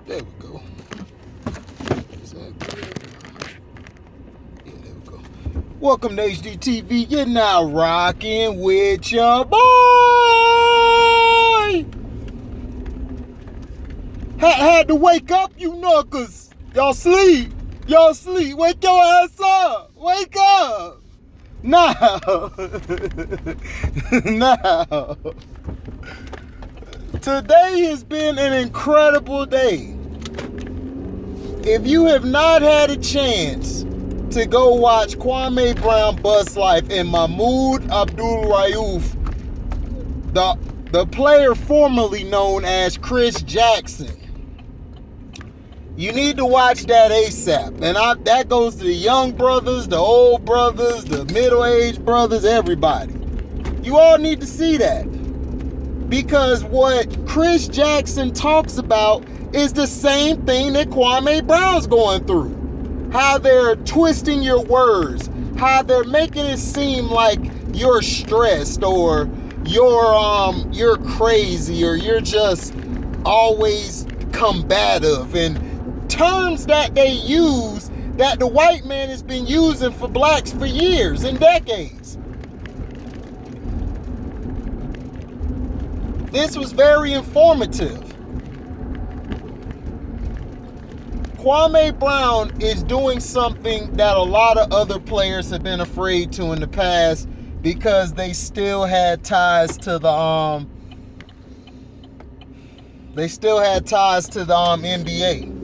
There we go. Is that good? Yeah, there we go. Welcome to HDTV. You're now rocking with your boy. Had to wake up, you knuckers. Y'all sleep. Wake your ass up. Wake up. Now. Now. Today has been an incredible day. If you have not had a chance to go watch Kwame Brown Bust Life and mahmoudabdulrauf, the player formerly known as Chris Jackson, you need to watch that ASAP. And that goes to the young brothers, the old brothers, the middle-aged brothers, everybody. You all need to see that. Because what Chris Jackson talks about is the same thing that Kwame Brown's going through. How they're twisting your words. How they're making it seem like you're stressed or you're crazy or you're just always combative. And terms that they use that the white man has been using for blacks for years and decades. This was very informative. Kwame Brown is doing something that a lot of other players have been afraid to in the past because they still had ties to the NBA.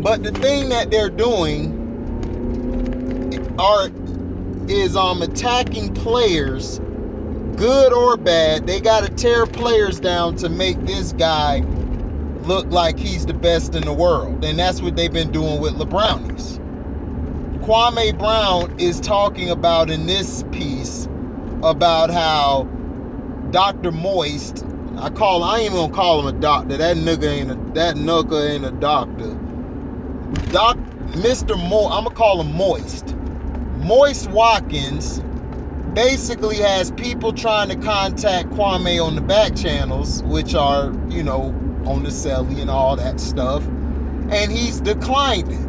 But the thing that they're doing is attacking players, good or bad. They got to tear players down to make this guy look like he's the best in the world. And that's what they've been doing with LeBrownies. Kwame Brown is talking about in this piece about how Dr. Moist, I ain't even gonna call him a doctor. That nigga ain't a doctor. Mr. I'm gonna call him Moist. Moist Watkins basically has people trying to contact Kwame on the back channels, which are, on the celly and all that stuff. And he's declined it.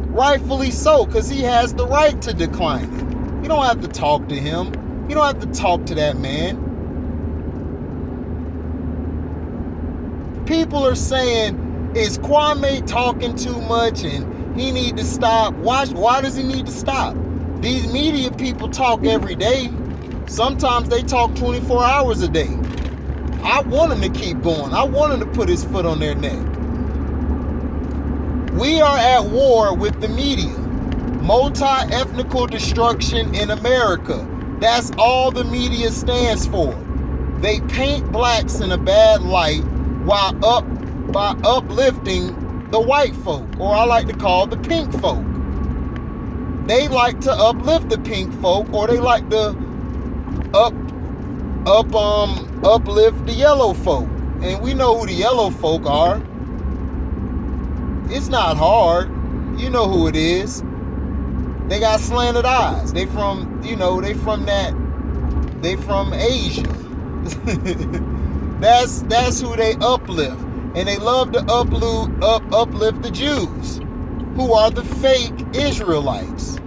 Rightfully so, because he has the right to decline it. You don't have to talk to him. You don't have to talk to that man. People are saying, is Kwame talking too much and he need to stop? Why does he need to stop? These media people talk every day. Sometimes they talk 24 hours a day. I want him to keep going. I want him to put his foot on their neck. We are at war with the media. Multi-ethnical destruction in America. That's all the media stands for. They paint blacks in a bad light by uplifting the white folk, or I like to call the pink folk. They like to uplift the pink folk, or they like to uplift the yellow folk. And we know who the yellow folk are. It's not hard. You know who it is. They got slanted eyes. They from Asia. That's who they uplift. And they love to uplift the Jews, who are the fake Israelites,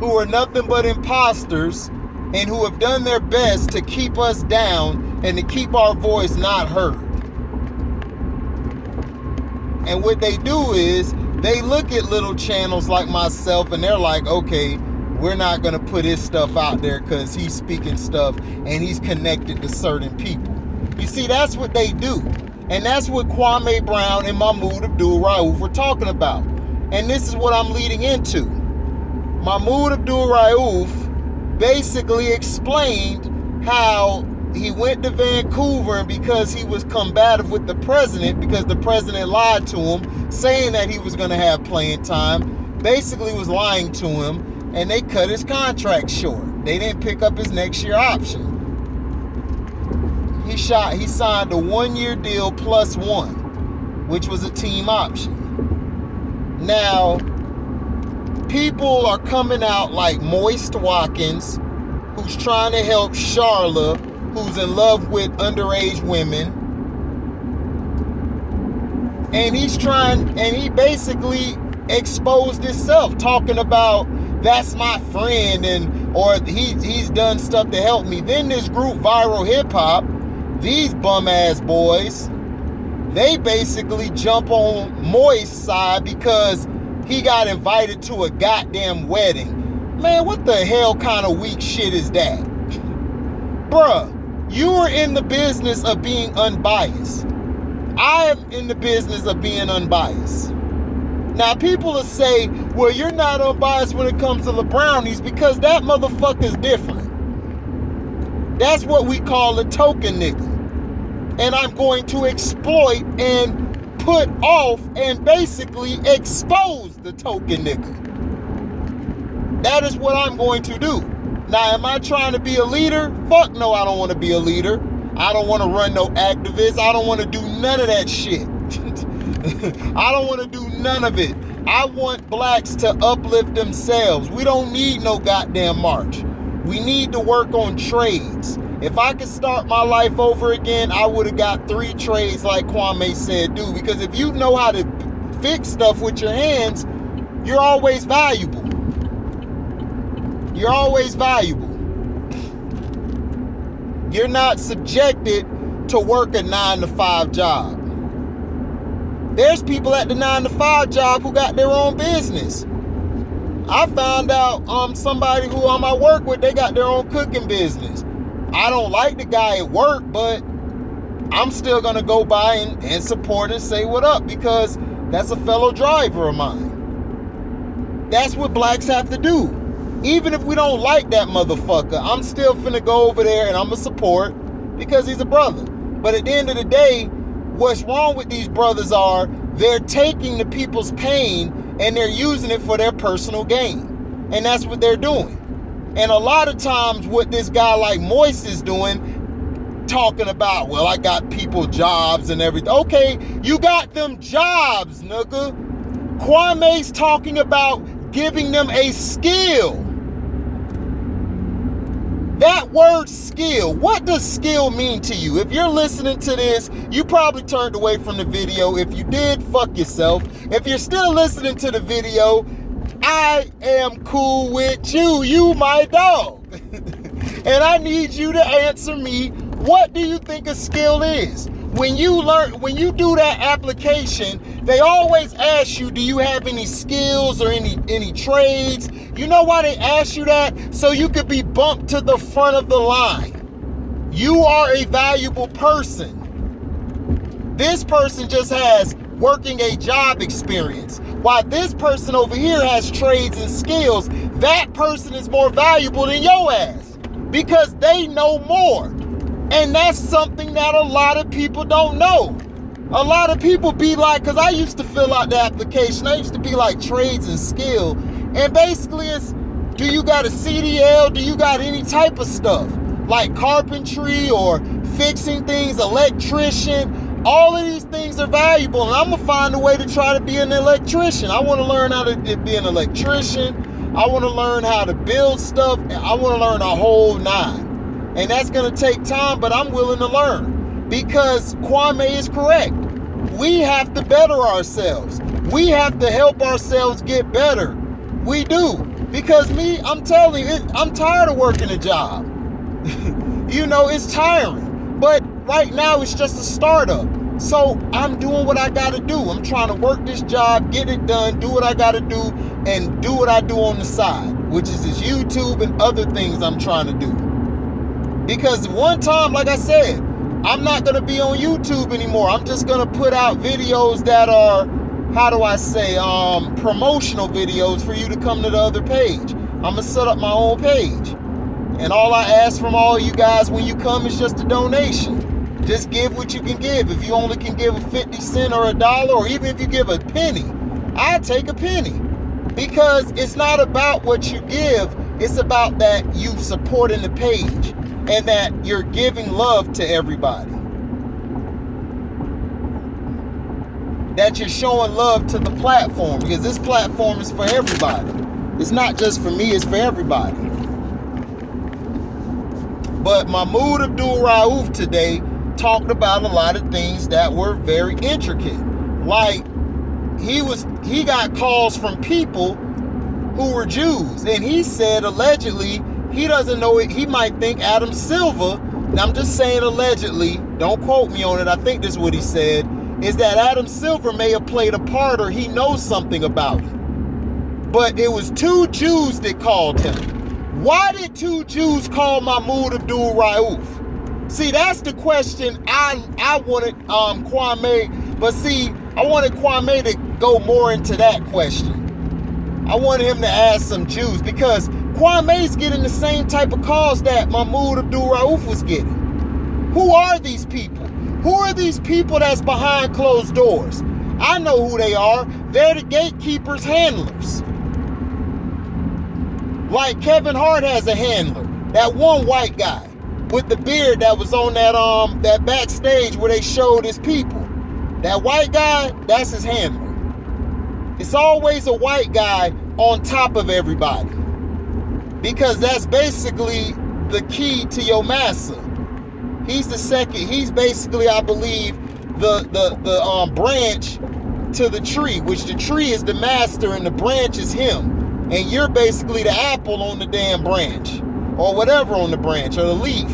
who are nothing but imposters and who have done their best to keep us down and to keep our voice not heard. And what they do is they look at little channels like myself and they're like, okay, we're not going to put his stuff out there because he's speaking stuff and he's connected to certain people. You see, that's what they do. And that's what Kwame Brown and mahmoudabdulrauf were talking about. And this is what I'm leading into. mahmoudabdulrauf basically explained how he went to Vancouver, and because he was combative with the president, because the president lied to him, saying that he was going to have playing time, basically was lying to him, and they cut his contract short. They didn't pick up his next year option. He signed a 1-year deal plus one, which was a team option. Now, people are coming out like Moist Watkins, who's trying to help Charla who's in love with underage women. And he basically exposed himself, talking about that's my friend, or he's done stuff to help me. Then this group Viral Hip Hop, these bum ass boys, they basically jump on Moist's side because he got invited to a goddamn wedding. Man, what the hell kind of weak shit is that? Bruh, you are in the business of being unbiased. I am in the business of being unbiased. Now, people will say, well, you're not unbiased when it comes to the Brownies because that motherfucker's different. That's what we call a token nigga. And I'm going to exploit and put off and basically expose the token nigga. That is what I'm going to do. Now, am I trying to be a leader? Fuck no, I don't want to be a leader. I don't want to run no activists. I don't want to do none of that shit. I don't want to do none of it. I want blacks to uplift themselves. We don't need no goddamn march. We need to work on trades. If I could start my life over again, I would have got 3 trades like Kwame said do. Because if you know how to fix stuff with your hands, you're always valuable. You're always valuable. You're not subjected to work a 9-to-5 job. There's people at the 9-to-5 job who got their own business. I found out somebody who I work with, they got their own cooking business. I don't like the guy at work, but I'm still gonna go by and support and say what up because that's a fellow driver of mine. That's what blacks have to do. Even if we don't like that motherfucker, I'm still finna go over there and I'm gonna support because he's a brother. But at the end of the day, what's wrong with these brothers are they're taking the people's pain and they're using it for their personal gain. And that's what they're doing. And a lot of times what this guy like Moist is doing, talking about, well, I got people jobs and everything. Okay, you got them jobs, nigga. Kwame's talking about giving them a skill. That word skill, what does skill mean to you? If you're listening to this, you probably turned away from the video. If you did, fuck yourself. If you're still listening to the video, I am cool with you. You my dog. And I need you to answer me, what do you think a skill is? When you do that application, they always ask you, do you have any skills or any trades? You know why they ask you that? So you could be bumped to the front of the line. You are a valuable person. This person just has working a job experience. While this person over here has trades and skills, that person is more valuable than your ass because they know more. And that's something that a lot of people don't know. A lot of people be like, because I used to fill out the application, I used to be like trades and skill. And basically it's, do you got a CDL? Do you got any type of stuff? Like carpentry or fixing things, electrician. All of these things are valuable, and I'm going to find a way to try to be an electrician. I want to learn how to be an electrician. I want to learn how to build stuff. I want to learn a whole 9. And that's going to take time, but I'm willing to learn. Because Kwame is correct. We have to better ourselves. We have to help ourselves get better. We do. Because I'm telling you, I'm tired of working a job. You know, it's tiring. But right now, it's just a startup. So I'm doing what I got to do. I'm trying to work this job, get it done, do what I got to do, and do what I do on the side, which is this YouTube and other things I'm trying to do. Because one time, like I said, I'm not going to be on YouTube anymore. I'm just going to put out videos that are, how do I say, promotional videos for you to come to the other page. I'm going to set up my own page. And all I ask from all you guys when you come is just a donation. Just give what you can give. If you only can give a 50 cent or $1, or even if you give a penny, I'd take a penny. Because it's not about what you give, it's about that you supporting the page and that you're giving love to everybody. That you're showing love to the platform, because this platform is for everybody. It's not just for me, it's for everybody. But mahmoudabdulrauf today talked about a lot of things that were very intricate. Like, he got calls from people who were Jews, and he said allegedly he doesn't know it. He might think Adam Silver, and I'm just saying allegedly, don't quote me on it, I think this is what he said, is that Adam Silver may have played a part, or he knows something about it. But it was 2 Jews that called him. Why did 2 Jews call mahmoudabdulrauf? See, that's the question I wanted Kwame, but see, I wanted Kwame to go more into that question. I wanted him to ask some Jews, because Kwame's getting the same type of calls that mahmoudabdulrauf was getting. Who are these people? Who are these people that's behind closed doors? I know who they are. They're the gatekeepers' handlers. Like Kevin Hart has a handler. That one white guy with the beard that was on that backstage where they showed his people. That white guy, that's his handler. It's always a white guy on top of everybody, because that's basically the key to your massa. He's the second. He's basically, I believe, the branch to the tree, which the tree is the master and the branch is him, and you're basically the apple on the damn branch, or whatever on the branch, or the leaf.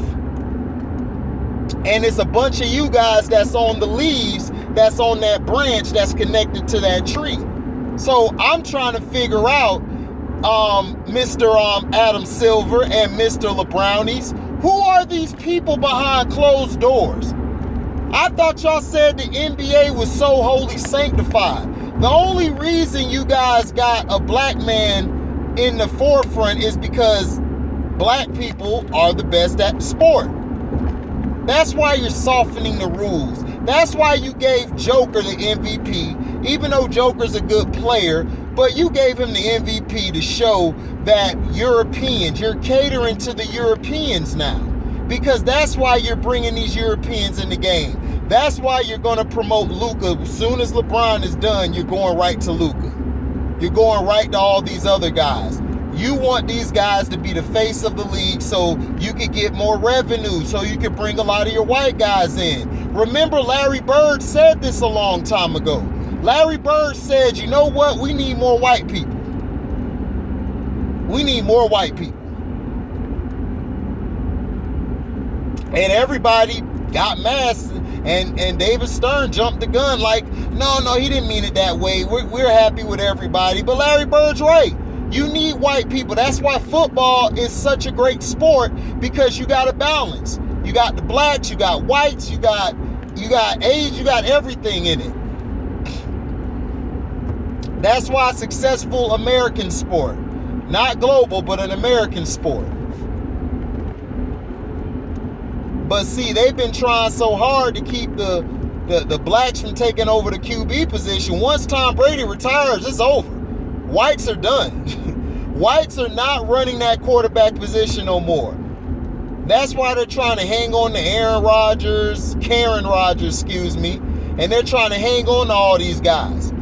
And it's a bunch of you guys that's on the leaves, that's on that branch, that's connected to that tree. So I'm trying to figure out, Mr. Adam Silver and Mr. LeBrownies, who are these people behind closed doors? I thought y'all said the NBA was so holy sanctified. The only reason you guys got a black man in the forefront is because black people are the best at the sport. That's why you're softening the rules. That's why you gave Joker the MVP, even though Joker's a good player, but you gave him the MVP to show that Europeans, you're catering to the Europeans now. Because that's why you're bringing these Europeans in the game. That's why you're going to promote Luka. As soon as LeBron is done, you're going right to Luka. You're going right to all these other guys. You want these guys to be the face of the league so you could get more revenue, so you could bring a lot of your white guys in. Remember, Larry Bird said this a long time ago. Larry Bird said, you know what? We need more white people. We need more white people. And everybody got mad, and David Stern jumped the gun like, no, he didn't mean it that way. We're happy with everybody. But Larry Bird's right. You need white people. That's why football is such a great sport, because you got a balance. You got the blacks, you got whites, you got age, you got everything in it. That's why it's a successful American sport. Not global, but an American sport. But see, they've been trying so hard to keep the blacks from taking over the QB position. Once Tom Brady retires, it's over. Whites are done. Whites are not running that quarterback position no more. That's why they're trying to hang on to Karen Rodgers, and they're trying to hang on to all these guys.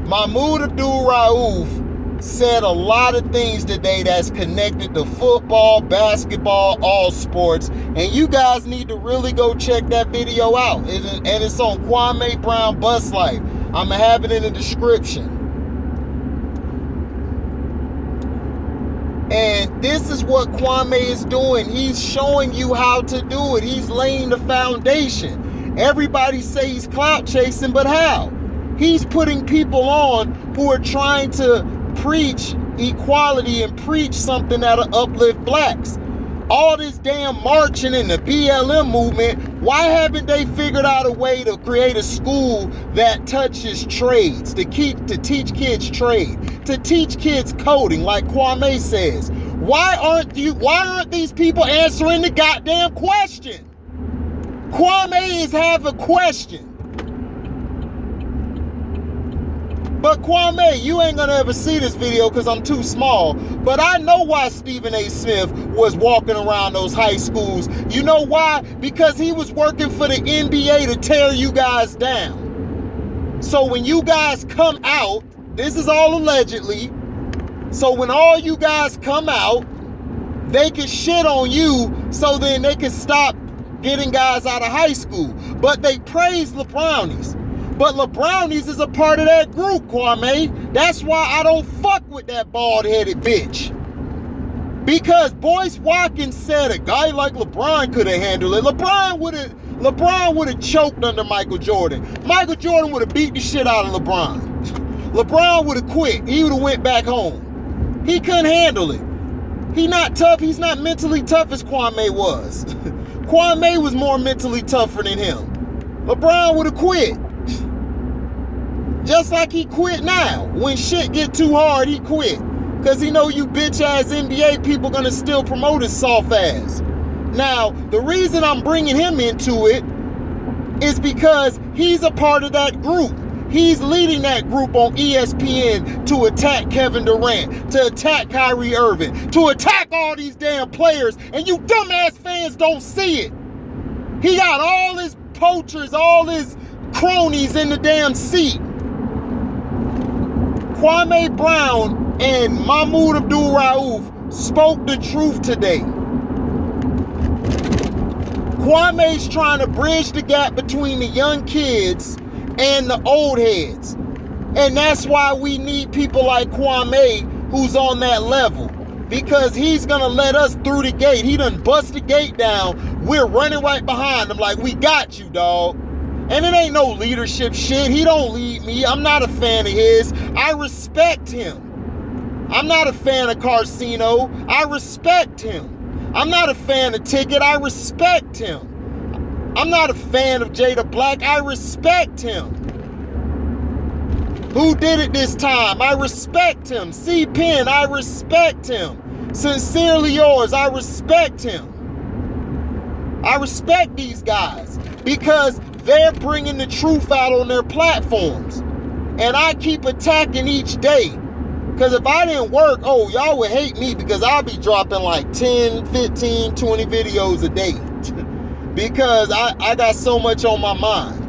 mahmoudabdulrauf said a lot of things today that's connected to football, basketball, all sports, and you guys need to really go check that video out. And it's on Kwame Brown Bust Life. I'm gonna have it in the description. And this is what Kwame is doing. He's showing you how to do it. He's laying the foundation. Everybody say he's clout chasing, but how? He's putting people on who are trying to preach equality and preach something that'll uplift blacks. All this damn marching in the BLM movement, why haven't they figured out a way to create a school that touches trades, to teach kids trade, to teach kids coding, like Kwame says? Why aren't these people answering the goddamn question? Kwame is have a question. But Kwame, you ain't gonna ever see this video because I'm too small. But I know why Stephen A. Smith was walking around those high schools. You know why? Because he was working for the NBA to tear you guys down. So when you guys come out, this is all allegedly. So when all you guys come out they can shit on you so then they can stop getting guys out of high school. But they praise LeBrownies. But LeBrownies is a part of that group, Kwame. That's why I don't fuck with that bald-headed bitch. Because Boyce Watkins said a guy like LeBron could have handled it. LeBron would have choked under Michael Jordan. Michael Jordan would have beat the shit out of LeBron. LeBron would have quit. He would have went back home. He couldn't handle it. He not tough. He's not mentally tough as Kwame was. Kwame was more mentally tougher than him. LeBron would have quit. Just like he quit now. When shit get too hard, he quit. Because he know you bitch-ass NBA people gonna still promote his soft ass. Now, the reason I'm bringing him into it is because he's a part of that group. He's leading that group on ESPN to attack Kevin Durant, to attack Kyrie Irving, to attack all these damn players, and you dumbass fans don't see it. He got all his poachers, all his cronies in the damn seat. Kwame Brown and mahmoudabdulrauf spoke the truth today. Kwame's trying to bridge the gap between the young kids and the old heads. And that's why we need people like Kwame who's on that level. Because he's gonna let us through the gate. He done bust the gate down. We're running right behind him like, we got you, dog. And it ain't no leadership shit. He don't lead me. I'm not a fan of his. I respect him. I'm not a fan of Carcino. I respect him. I'm not a fan of Ticket. I respect him. I'm not a fan of Jada Black. I respect him. Who did it this time? I respect him. C. Penn, I respect him. Sincerely yours, I respect him. I respect these guys because they're bringing the truth out on their platforms. And I keep attacking each day. Because if I didn't work, oh, y'all would hate me because I'll be dropping like 10, 15, 20 videos a day. Because I got so much on my mind.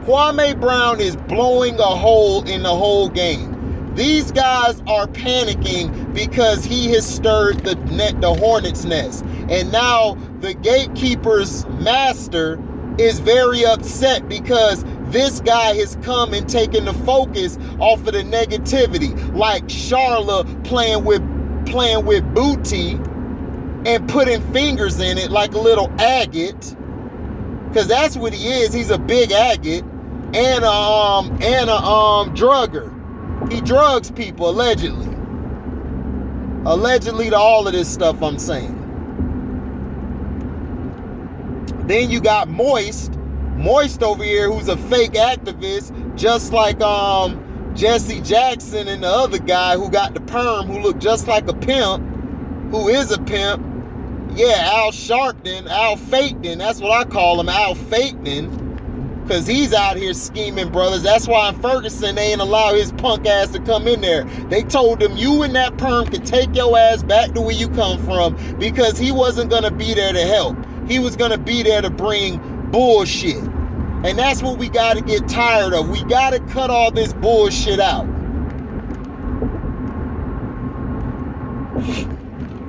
Kwame Brown is blowing a hole in the whole game. These guys are panicking because he has stirred the hornet's nest. And now the gatekeeper's master is very upset because this guy has come and taken the focus off of the negativity. Like Charla playing with booty and putting fingers in it like a little agate. Because that's what he is. He's a big agate and a drugger. He drugs people, allegedly. Allegedly to all of this stuff I'm saying. Then you got Moist over here, who's a fake activist, just like Jesse Jackson and the other guy who got the perm, who looked just like a pimp, who is a pimp. Yeah, Al Fakeden, that's what I call him, Al Fakeden. Because he's out here scheming, brothers. That's why in Ferguson, they ain't allow his punk ass to come in there. They told him, you and that perm could take your ass back to where you come from because he wasn't going to be there to help. He was going to be there to bring bullshit. And that's what we got to get tired of. We got to cut all this bullshit out.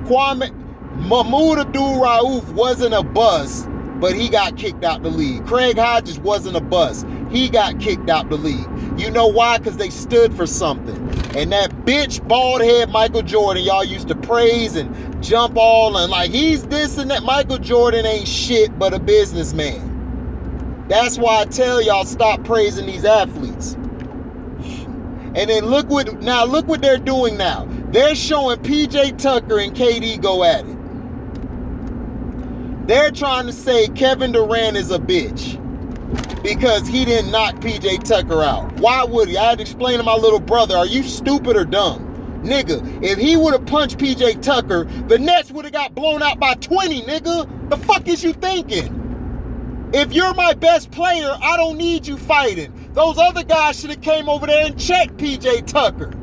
mahmoudabdulrauf wasn't a bust, but he got kicked out the league. Craig Hodges wasn't a bust. He got kicked out the league. You know why? Because they stood for something. And that bitch bald head Michael Jordan, y'all used to praise and jump all and like he's this and that. Michael Jordan ain't shit but a businessman. That's why I tell y'all stop praising these athletes. And then look what they're doing now. They're showing PJ Tucker and KD go at it. They're trying to say Kevin Durant is a bitch because he didn't knock PJ Tucker out. Why would he? I had to explain to my little brother, are you stupid or dumb? Nigga, if he would have punched PJ Tucker, the Nets would have got blown out by 20, nigga. The fuck is you thinking? If you're my best player, I don't need you fighting. Those other guys should have came over there and checked PJ Tucker.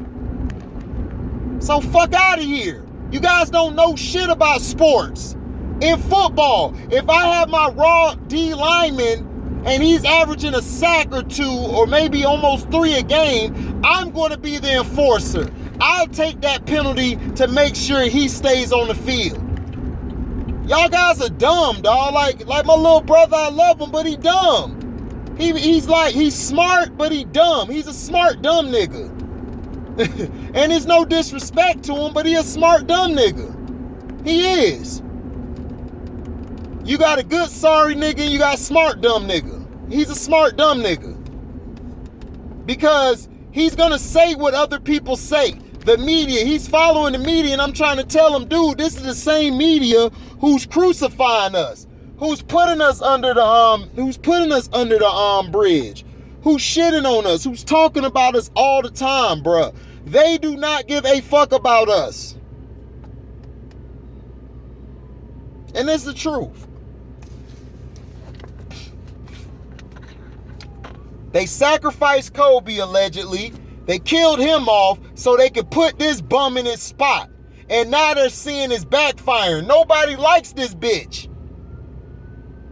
So fuck out of here. You guys don't know shit about sports. In football, if I have my raw D lineman and he's averaging a sack or two or maybe almost 3 a game, I'm going to be the enforcer. I'll take that penalty to make sure he stays on the field. Y'all guys are dumb, dog. Like my little brother, I love him, but he dumb. He's smart, but he dumb. He's a smart, dumb nigga. And there's no disrespect to him, but he a smart, dumb nigga. He is. You got a good sorry nigga and you got a smart, dumb nigga. He's a smart, dumb nigga. Because he's gonna say what other people say. The media, he's following the media, and I'm trying to tell him, dude, this is the same media who's crucifying us, who's putting us under the bridge, who's shitting on us, who's talking about us all the time, bruh. They do not give a fuck about us. And it's the truth. They sacrificed Kobe, allegedly. They killed him off so they could put this bum in his spot. And now they're seeing it's backfiring. Nobody likes this bitch.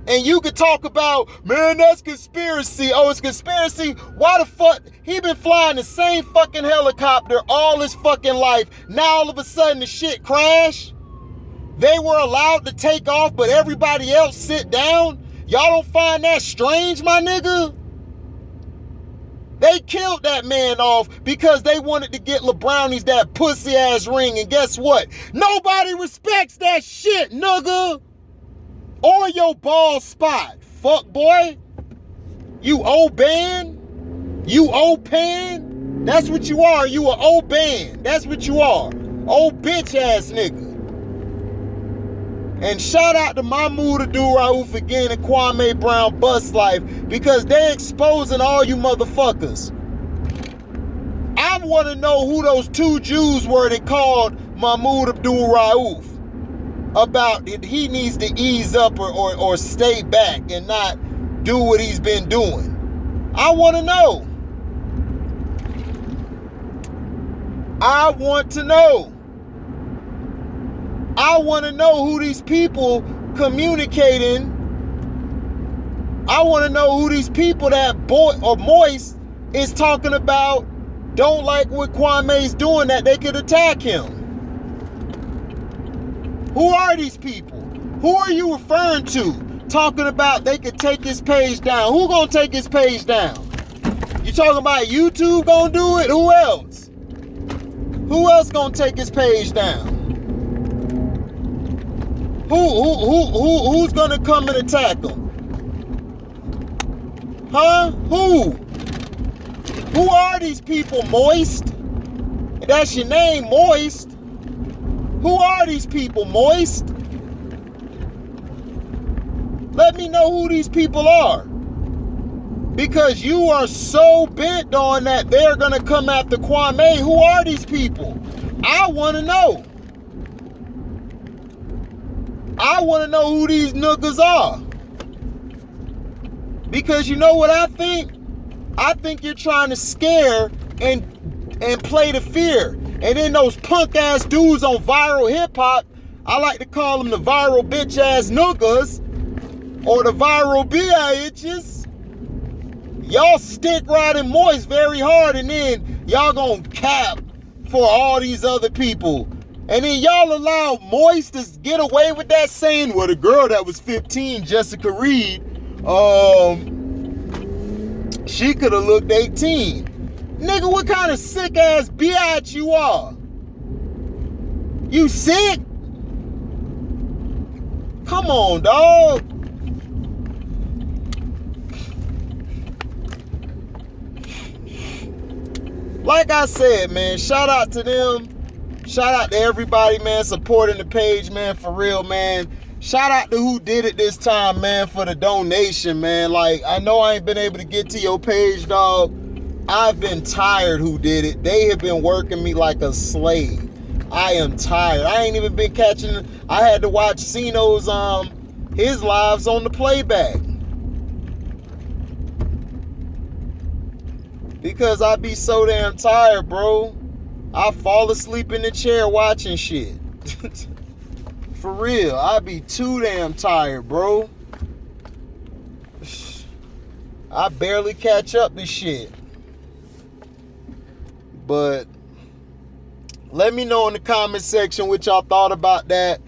And you could talk about, man, that's conspiracy. Oh, it's conspiracy? Why the fuck? He been flying the same fucking helicopter all his fucking life. Now all of a sudden the shit crashed. They were allowed to take off, but everybody else sit down. Y'all don't find that strange, my nigga? They killed that man off because they wanted to get LeBrownies that pussy ass ring. And guess what? Nobody respects that shit, nigga. Or your ball spot. Fuck boy. You old band. You old pan. That's what you are. You an old band. That's what you are. Old bitch ass nigga. And shout out to mahmoudabdulrauf again and Kwame Brown Bust Life, because they're exposing all you motherfuckers. I want to know who those two Jews were that called mahmoudabdulrauf about it. He needs to ease up or stay back and not do what he's been doing. I want to know. I want to know. I want to know who these people communicating. I want to know who these people that boy or Moist is talking about don't like what Kwame's doing, that they could attack him. Who are these people? Who are you referring to talking about they could take his page down? Who gonna take his page down? You talking about YouTube gonna do it? Who else? Who else gonna take his page down? Who's gonna come and attack him? Huh? Who are these people, Moist? That's your name, Moist. Who are these people, Moist? Let me know who these people are. Because you are so bent on that they're gonna come after Kwame. Who are these people? I wanna know. I want to know who these niggas are. Because you know what I think? I think you're trying to scare and play the fear. And then those punk ass dudes on viral hip hop, I like to call them the viral bitch ass niggas or the viral bitches. Y'all stick riding Moist very hard, and then y'all gonna cap for all these other people. And then y'all allow Moist to get away with that, saying, well, the girl that was 15, Jessica Reed, she could have looked 18. Nigga, what kind of sick ass biatch you are? You sick? Come on, dog. Like I said, man, shout out to them. Shout out to everybody, man, supporting the page, man, for real, man. Shout out to who did it this time, man, for the donation, man. Like, I know I ain't been able to get to your page, dog. I've been tired who did it. They have been working me like a slave. I am tired. I ain't even been catching. I had to watch Cino's, his lives on the playback. Because I be so damn tired, bro. I fall asleep in the chair watching shit. For real, I be too damn tired, bro. I barely catch up to shit. But Let me know in the comment section what y'all thought about that.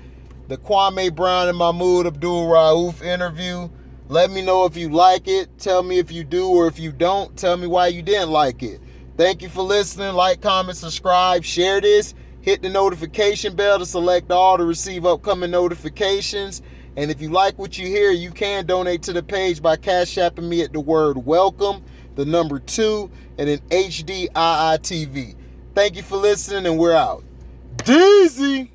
The Kwame Brown and mahmoudabdulrauf interview. Let me know if you like it. Tell me if you do, or if you don't, tell me why you didn't like it. Thank you for listening. Like, comment, subscribe, share this. Hit the notification bell to select all to receive upcoming notifications. And if you like what you hear, you can donate to the page by Cash Apping me at the word welcome, the number 2, and then HDIITV. Thank you for listening, and we're out. Deezy!